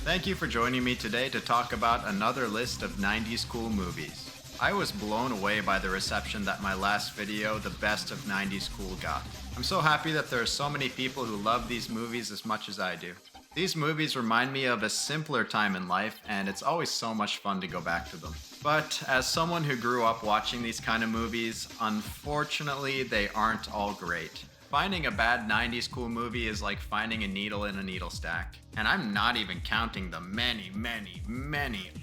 Thank you for joining me today to talk about another list of 90s cool movies. I was blown away by the reception that my last video, The Best of 90s Cool, got. I'm so happy that there are so many people who love these movies as much as I do. These movies remind me of a simpler time in life, and it's always so much fun to go back to them. But as someone who grew up watching these kind of movies, unfortunately, they aren't all great. Finding a bad 90s cool movie is like finding a needle in a needle stack. And I'm not even counting the many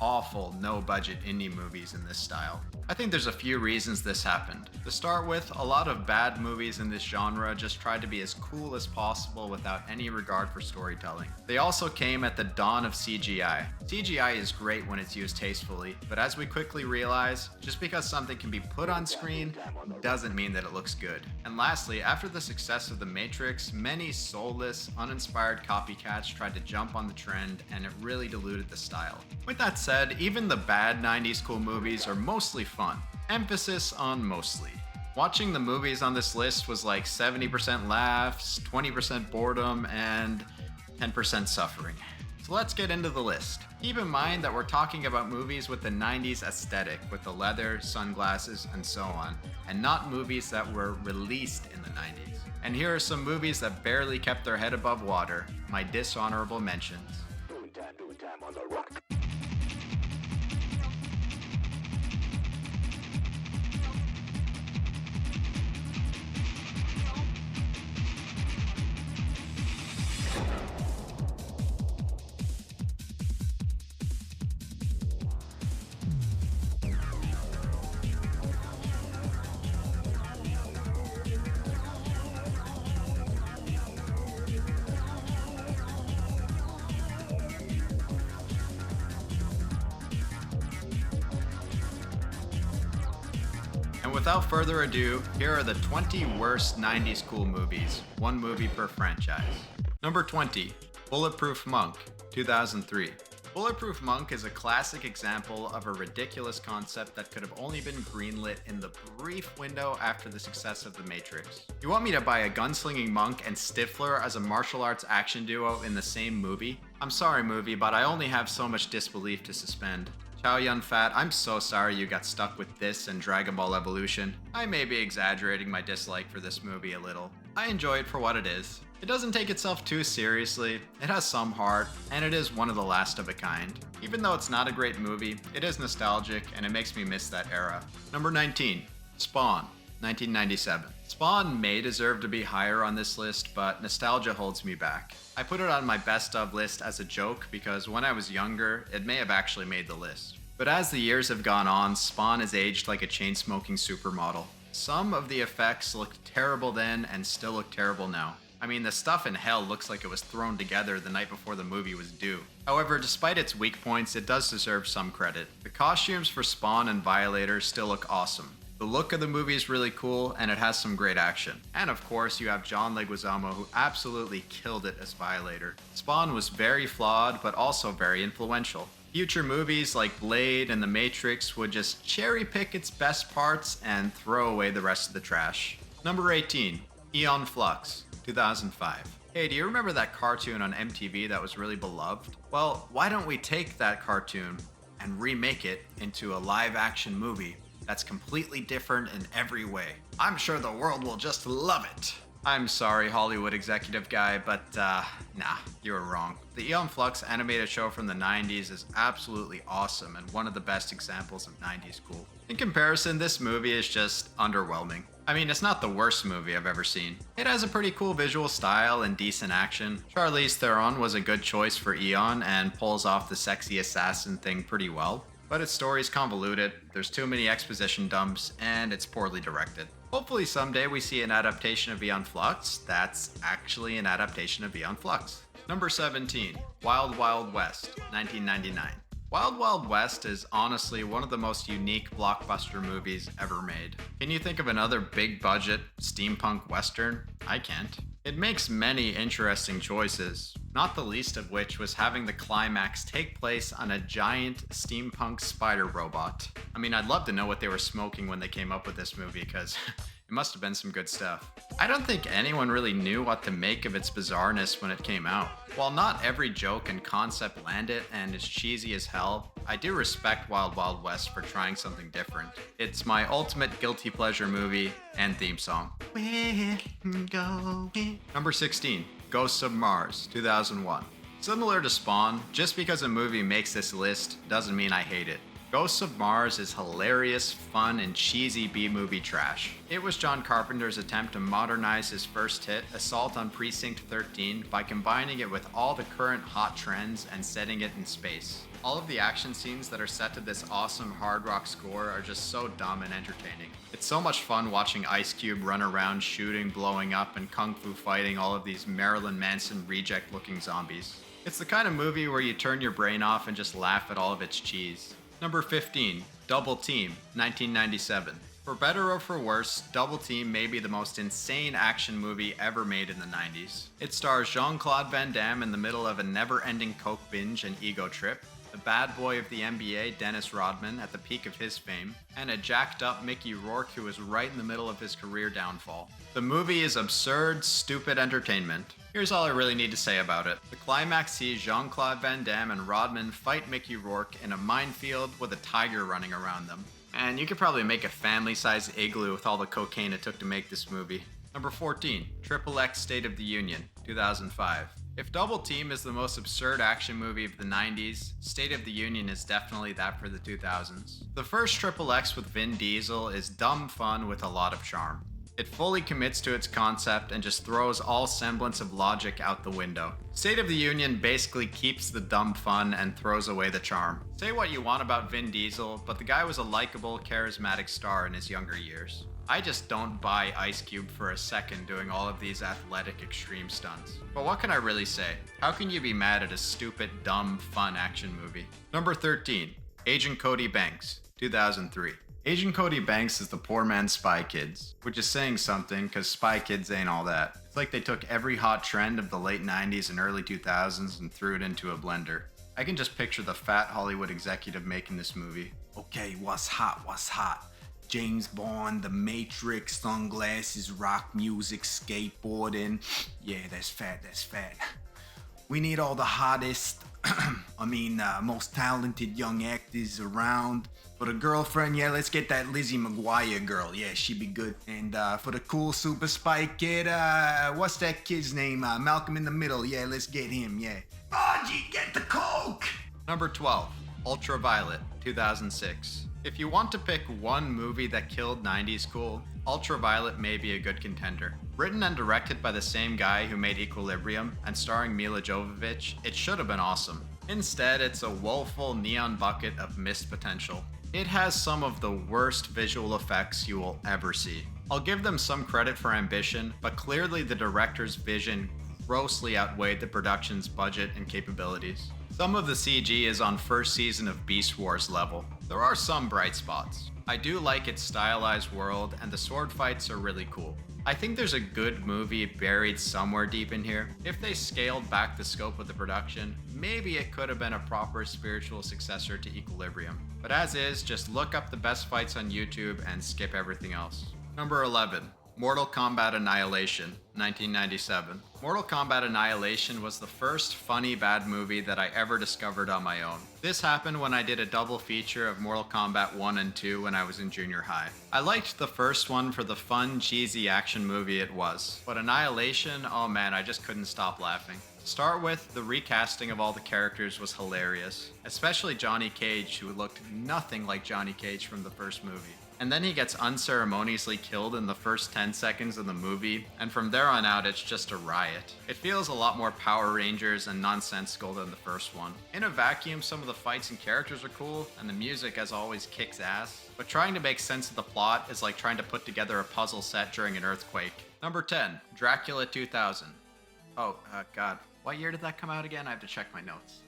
awful no-budget indie movies in this style. I think there's a few reasons this happened. To start with, a lot of bad movies in this genre just tried to be as cool as possible without any regard for storytelling. They also came at the dawn of CGI. CGI is great when it's used tastefully, but as we quickly realize, just because something can be put on screen doesn't mean that it looks good. And lastly, after the success of The Matrix, many soulless, uninspired copycats tried to jump on the trend, and it really diluted the style. With that said, even the bad 90s cool movies are mostly fun. Emphasis on mostly. Watching the movies on this list was like 70% laughs, 20% boredom, and 10% suffering. So let's get into the list. Keep in mind that we're talking about movies with the 90s aesthetic, with the leather, sunglasses, and so on, and not movies that were released in the 90s. And here are some movies that barely kept their head above water, my dishonorable mentions. Doing time on the rock. And without further ado, here are the 20 worst 90s cool movies, one movie per franchise. Number 20, Bulletproof Monk, 2003. Bulletproof Monk is a classic example of a ridiculous concept that could have only been greenlit in the brief window after the success of The Matrix. You want me to buy a gunslinging monk and Stifler as a martial arts action duo in the same movie? I'm sorry, movie, but I only have so much disbelief to suspend. Chow Yun Fat, I'm so sorry you got stuck with this and Dragon Ball Evolution. I may be exaggerating my dislike for this movie a little. I enjoy it for what it is. It doesn't take itself too seriously, it has some heart, and it is one of the last of a kind. Even though it's not a great movie, it is nostalgic and it makes me miss that era. Number 19, Spawn, 1997. Spawn may deserve to be higher on this list, but nostalgia holds me back. I put it on my best of list as a joke because when I was younger, it may have actually made the list. But as the years have gone on, Spawn has aged like a chain-smoking supermodel. Some of the effects looked terrible then and still look terrible now. I mean, the stuff in hell looks like it was thrown together the night before the movie was due. However, despite its weak points, it does deserve some credit. The costumes for Spawn and Violator still look awesome. The look of the movie is really cool, and it has some great action. And of course, you have John Leguizamo, who absolutely killed it as Violator. Spawn was very flawed, but also very influential. Future movies like Blade and The Matrix would just cherry pick its best parts and throw away the rest of the trash. Number 18, Eon Flux, 2005. Hey, do you remember that cartoon on MTV that was really beloved? Well, why don't we take that cartoon and remake it into a live-action movie that's completely different in every way? I'm sure the world will just love it. I'm sorry, Hollywood executive guy, but nah, you were wrong. The Eon Flux animated show from the 90s is absolutely awesome and one of the best examples of 90s cool. In comparison, this movie is just underwhelming. I mean, it's not the worst movie I've ever seen. It has a pretty cool visual style and decent action. Charlize Theron was a good choice for Eon and pulls off the sexy assassin thing pretty well. But its story's convoluted, there's too many exposition dumps, and it's poorly directed. Hopefully someday we see an adaptation of Eon Flux that's actually an adaptation of Eon Flux. Number 17, Wild Wild West, 1999. Wild Wild West is honestly one of the most unique blockbuster movies ever made. Can you think of another big budget steampunk western? I can't. It makes many interesting choices, not the least of which was having the climax take place on a giant steampunk spider robot. I mean, I'd love to know what they were smoking when they came up with this movie, because It must have been some good stuff. I don't think anyone really knew what to make of its bizarreness when it came out. While not every joke and concept landed and is cheesy as hell, I do respect Wild Wild West for trying something different. It's my ultimate guilty pleasure movie and theme song. Number 16, Ghosts of Mars, 2001. Similar to Spawn, just because a movie makes this list doesn't mean I hate it. Ghosts of Mars is hilarious, fun, and cheesy B-movie trash. It was John Carpenter's attempt to modernize his first hit, Assault on Precinct 13, by combining it with all the current hot trends and setting it in space. All of the action scenes that are set to this awesome hard rock score are just so dumb and entertaining. It's so much fun watching Ice Cube run around shooting, blowing up, and kung fu fighting all of these Marilyn Manson reject-looking zombies. It's the kind of movie where you turn your brain off and just laugh at all of its cheese. Number 15, Double Team, 1997. For better or for worse, Double Team may be the most insane action movie ever made in the 90s. It stars Jean-Claude Van Damme in the middle of a never-ending coke binge and ego trip, the bad boy of the NBA, Dennis Rodman, at the peak of his fame, and a jacked up Mickey Rourke who is right in the middle of his career downfall. The movie is absurd, stupid entertainment. Here's all I really need to say about it. The climax sees Jean-Claude Van Damme and Rodman fight Mickey Rourke in a minefield with a tiger running around them. And you could probably make a family-sized igloo with all the cocaine it took to make this movie. Number 14, Triple X State of the Union, 2005. If Double Team is the most absurd action movie of the 90s, State of the Union is definitely that for the 2000s. The first Triple X with Vin Diesel is dumb fun with a lot of charm. It fully commits to its concept and just throws all semblance of logic out the window. State of the Union basically keeps the dumb fun and throws away the charm. Say what you want about Vin Diesel, but the guy was a likable, charismatic star in his younger years. I just don't buy Ice Cube for a second doing all of these athletic extreme stunts. But what can I really say? How can you be mad at a stupid, dumb, fun action movie? Number 13, Agent Cody Banks, 2003. Agent Cody Banks is the poor man's Spy Kids, which is saying something because Spy Kids ain't all that. It's like they took every hot trend of the late 90s and early 2000s and threw it into a blender. I can just picture the fat Hollywood executive making this movie. Okay, what's hot, what's hot? James Bond, The Matrix, sunglasses, rock music, skateboarding. Yeah, that's fat, that's fat. We need all the hottest, most talented young actors around. For the girlfriend, yeah, let's get that Lizzie McGuire girl. Yeah, she'd be good. And for the cool super spy kid, what's that kid's name? Malcolm in the Middle. Yeah, let's get him, yeah. Margie, get the coke! Number 12, Ultraviolet, 2006. If you want to pick one movie that killed 90s cool, Ultraviolet may be a good contender. Written and directed by the same guy who made Equilibrium and starring Mila Jovovich, it should have been awesome. Instead, it's a woeful neon bucket of missed potential. It has some of the worst visual effects you will ever see. I'll give them some credit for ambition, but clearly the director's vision grossly outweighed the production's budget and capabilities. Some of the CG is on first season of Beast Wars level. There are some bright spots. I do like its stylized world, and the sword fights are really cool. I think there's a good movie buried somewhere deep in here. If they scaled back the scope of the production, maybe it could have been a proper spiritual successor to Equilibrium. But as is, just look up the best fights on YouTube and skip everything else. Number 11, Mortal Kombat Annihilation, 1997. Mortal Kombat Annihilation was the first funny bad movie that I ever discovered on my own. This happened when I did a double feature of Mortal Kombat 1 and 2 when I was in junior high. I liked the first one for the fun, cheesy action movie it was, but Annihilation, oh man, I just couldn't stop laughing. To start with, the recasting of all the characters was hilarious, especially Johnny Cage, who looked nothing like Johnny Cage from the first movie. And then he gets unceremoniously killed in the first 10 seconds of the movie, and from there on out it's just a riot. It feels a lot more Power Rangers and nonsensical than the first one. In a vacuum, some of the fights and characters are cool, and the music as always kicks ass, but trying to make sense of the plot is like trying to put together a puzzle set during an earthquake. Number 10, Dracula 2000. God, what year did that come out again? I have to check my notes.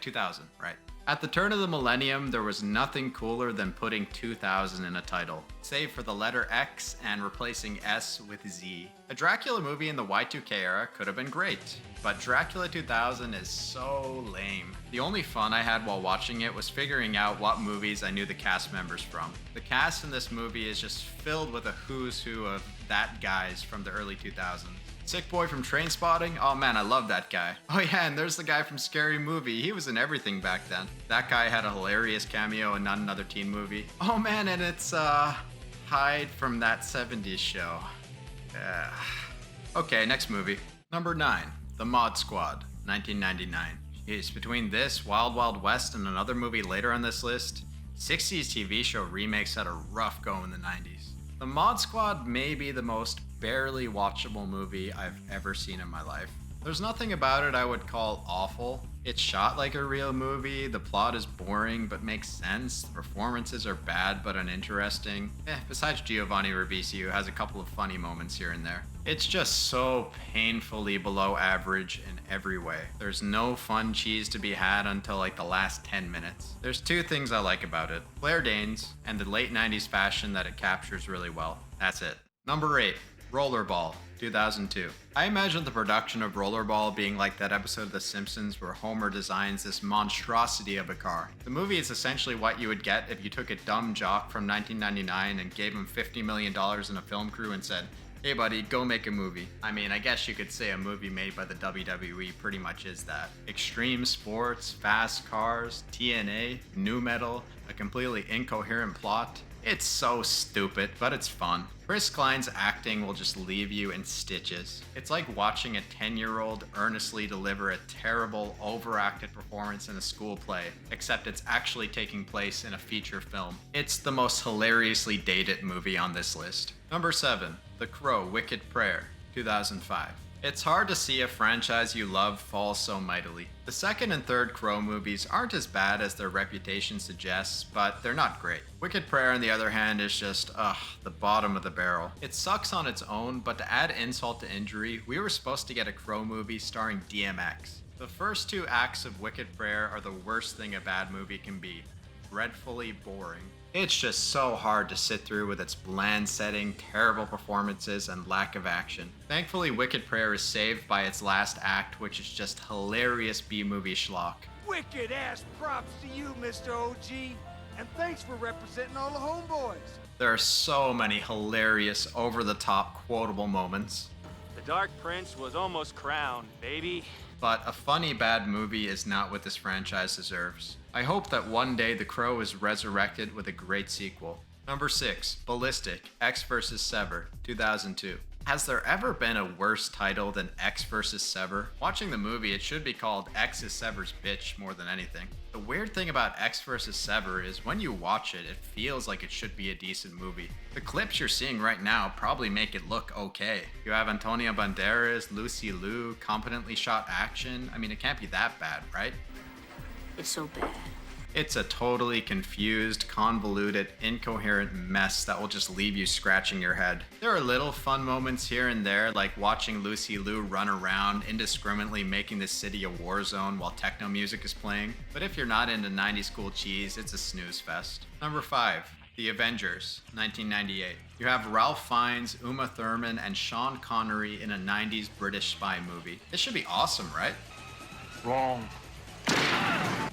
2000, right. At the turn of the millennium, there was nothing cooler than putting 2000 in a title, save for the letter X and replacing S with Z. A Dracula movie in the Y2K era could have been great, but Dracula 2000 is so lame. The only fun I had while watching it was figuring out what movies I knew the cast members from. The cast in this movie is just filled with a who's who of that guys from the early 2000s. Sick Boy from Trainspotting? Oh man, I love that guy. Oh yeah, and there's the guy from Scary Movie. He was in everything back then. That guy had a hilarious cameo in Not Another Teen Movie. Oh man, and it's Hyde from That 70s Show. Okay, next movie. Number 9, The Mod Squad, 1999. Jeez, between this, Wild Wild West, and another movie later on this list, 60s TV show remakes had a rough go in the 90s. The Mod Squad may be the most barely watchable movie I've ever seen in my life. There's nothing about it I would call awful. It's shot like a real movie, the plot is boring but makes sense, the performances are bad but uninteresting. Besides Giovanni Ribisi, who has a couple of funny moments here and there. It's just so painfully below average in every way. There's no fun cheese to be had until like the last 10 minutes. There's two things I like about it: Claire Danes and the late 90s fashion that it captures really well. That's it. Number 8, Rollerball, 2002. I imagine the production of Rollerball being like that episode of The Simpsons where Homer designs this monstrosity of a car. The movie is essentially what you would get if you took a dumb jock from 1999 and gave him $50 million in a film crew and said, "Hey buddy, go make a movie." I mean, I guess you could say a movie made by the WWE pretty much is that. Extreme sports, fast cars, TNA, nu metal, a completely incoherent plot. It's so stupid, but it's fun. Chris Klein's acting will just leave you in stitches. It's like watching a 10-year-old earnestly deliver a terrible, overacted performance in a school play, except it's actually taking place in a feature film. It's the most hilariously dated movie on this list. Number 7, The Crow, Wicked Prayer, 2005. It's hard to see a franchise you love fall so mightily. The second and third Crow movies aren't as bad as their reputation suggests, but they're not great. Wicked Prayer, on the other hand, is just, the bottom of the barrel. It sucks on its own, but to add insult to injury, we were supposed to get a Crow movie starring DMX. The first 2 acts of Wicked Prayer are the worst thing a bad movie can be. Dreadfully boring. It's just so hard to sit through with its bland setting, terrible performances, and lack of action. Thankfully, Wicked Prayer is saved by its last act, which is just hilarious B-movie schlock. Wicked ass props to you, Mr. OG. And thanks for representing all the homeboys. There are so many hilarious, over-the-top, quotable moments. The Dark Prince was almost crowned, baby. But a funny bad movie is not what this franchise deserves. I hope that one day The Crow is resurrected with a great sequel. Number 6, Ballistic, X vs. Sever, 2002. Has there ever been a worse title than X vs. Sever? Watching the movie, it should be called X is Sever's bitch more than anything. The weird thing about X vs. Sever is when you watch it, it feels like it should be a decent movie. The clips you're seeing right now probably make it look okay. You have Antonio Banderas, Lucy Liu, competently shot action. I mean, it can't be that bad, right? It's so bad. It's a totally confused, convoluted, incoherent mess that will just leave you scratching your head. There are little fun moments here and there, like watching Lucy Liu run around indiscriminately making the city a war zone while techno music is playing. But if you're not into 90s cool cheese, it's a snooze fest. Number 5, The Avengers, 1998. You have Ralph Fiennes, Uma Thurman, and Sean Connery in a 90s British spy movie. This should be awesome, right? Wrong.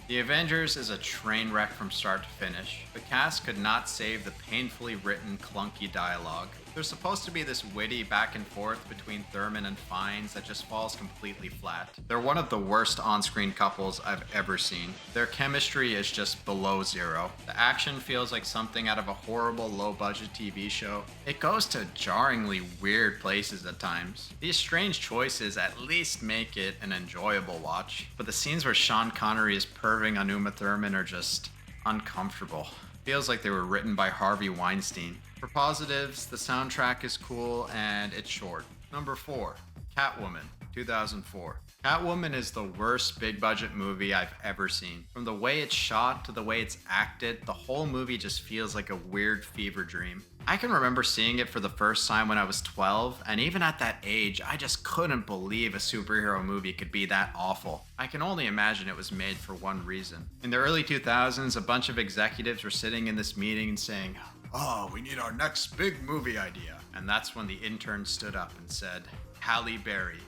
The Avengers is a train wreck from start to finish. The cast could not save the painfully written, clunky dialogue. There's supposed to be this witty back and forth between Thurman and Fiennes that just falls completely flat. They're one of the worst on-screen couples I've ever seen. Their chemistry is just below zero. The action feels like something out of a horrible low-budget TV show. It goes to jarringly weird places at times. These strange choices at least make it an enjoyable watch, but the scenes where Sean Connery is perving on Uma Thurman are just uncomfortable. Feels like they were written by Harvey Weinstein. For positives, the soundtrack is cool and it's short. Number 4, Catwoman, 2004. Catwoman is the worst big budget movie I've ever seen. From the way it's shot to the way it's acted, the whole movie just feels like a weird fever dream. I can remember seeing it for the first time when I was 12, and even at that age, I just couldn't believe a superhero movie could be that awful. I can only imagine it was made for one reason. In the early 2000s, a bunch of executives were sitting in this meeting and saying, "Oh, we need our next big movie idea." And that's when the intern stood up and said, "Halle Berry,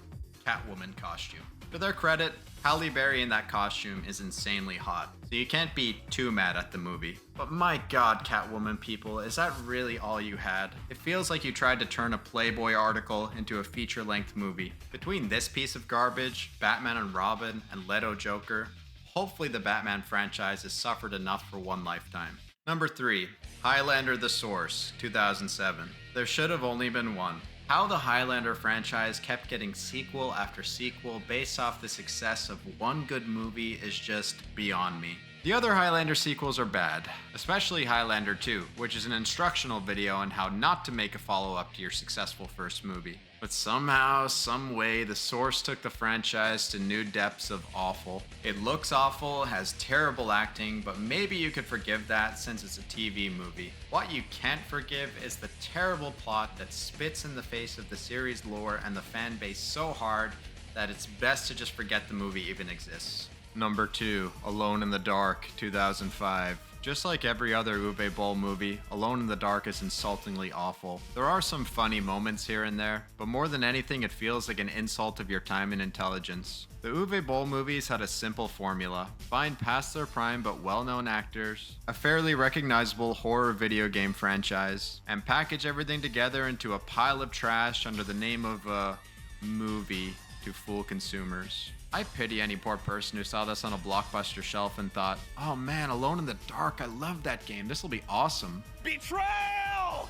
Catwoman costume." To their credit, Halle Berry in that costume is insanely hot, so you can't be too mad at the movie. But my god, Catwoman people, is that really all you had? It feels like you tried to turn a Playboy article into a feature-length movie. Between this piece of garbage, Batman and Robin, and Leto Joker, hopefully the Batman franchise has suffered enough for one lifetime. Number 3, Highlander The Source, 2007. There should have only been one. How the Highlander franchise kept getting sequel after sequel based off the success of one good movie is just beyond me. The other Highlander sequels are bad, especially Highlander 2, which is an instructional video on how not to make a follow-up to your successful first movie. But somehow, some way, The Source took the franchise to new depths of awful. It looks awful, has terrible acting, but maybe you could forgive that since it's a TV movie. What you can't forgive is the terrible plot that spits in the face of the series lore and the fan base so hard that it's best to just forget the movie even exists. Number 2, Alone in the Dark, 2005. Just like every other Uwe Boll movie, Alone in the Dark is insultingly awful. There are some funny moments here and there, but more than anything it feels like an insult of your time and intelligence. The Uwe Boll movies had a simple formula: find past their prime but well-known actors, a fairly recognizable horror video game franchise, and package everything together into a pile of trash under the name of a movie to fool consumers. I pity any poor person who saw this on a Blockbuster shelf and thought, "Oh man, Alone in the Dark, I love that game. This will be awesome." Betrayal!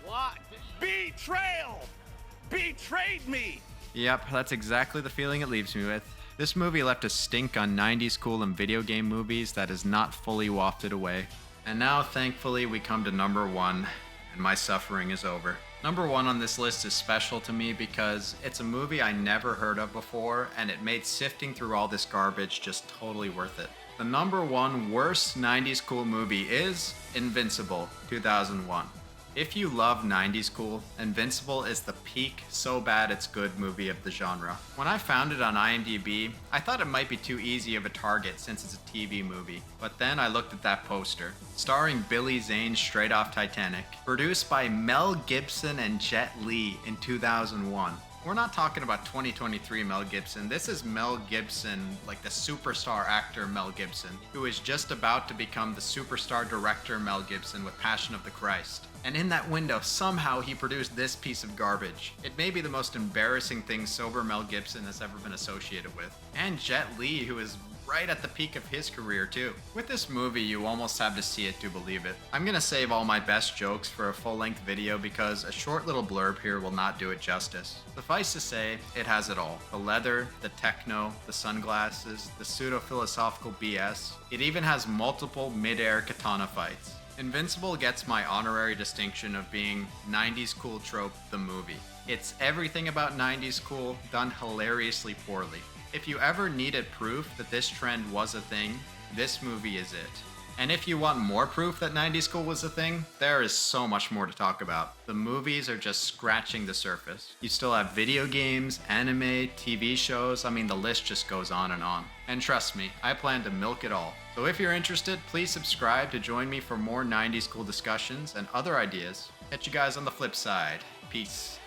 What? Betrayal! Betrayed me! Yep, that's exactly the feeling it leaves me with. This movie left a stink on 90s cool and video game movies that is not fully wafted away. And now, thankfully, we come to number 1, and my suffering is over. Number 1 on this list is special to me because it's a movie I never heard of before, and it made sifting through all this garbage just totally worth it. The number 1 worst 90s cool movie is Invincible, 2001. If you love 90s cool, Invincible is the peak so bad it's good movie of the genre. When I found it on IMDb, I thought it might be too easy of a target since it's a TV movie. But then I looked at that poster. Starring Billy Zane straight off Titanic. Produced by Mel Gibson and Jet Li in 2001. We're not talking about 2023 Mel Gibson. This is Mel Gibson, like the superstar actor Mel Gibson, who is just about to become the superstar director Mel Gibson with Passion of the Christ. And in that window, somehow he produced this piece of garbage. It may be the most embarrassing thing sober Mel Gibson has ever been associated with. And Jet Li, who is right at the peak of his career too. With this movie, you almost have to see it to believe it. I'm gonna save all my best jokes for a full-length video because a short little blurb here will not do it justice. Suffice to say, it has it all. The leather, the techno, the sunglasses, the pseudo-philosophical BS. It even has multiple mid-air katana fights. Invincible gets my honorary distinction of being 90s cool trope the movie. It's everything about 90s cool done hilariously poorly. If you ever needed proof that this trend was a thing, this movie is it. And if you want more proof that 90s cool was a thing, there is so much more to talk about. The movies are just scratching the surface. You still have video games, anime, TV shows, I mean the list just goes on and on. And trust me, I plan to milk it all. So if you're interested, please subscribe to join me for more 90s cool discussions and other ideas. Catch you guys on the flip side. Peace.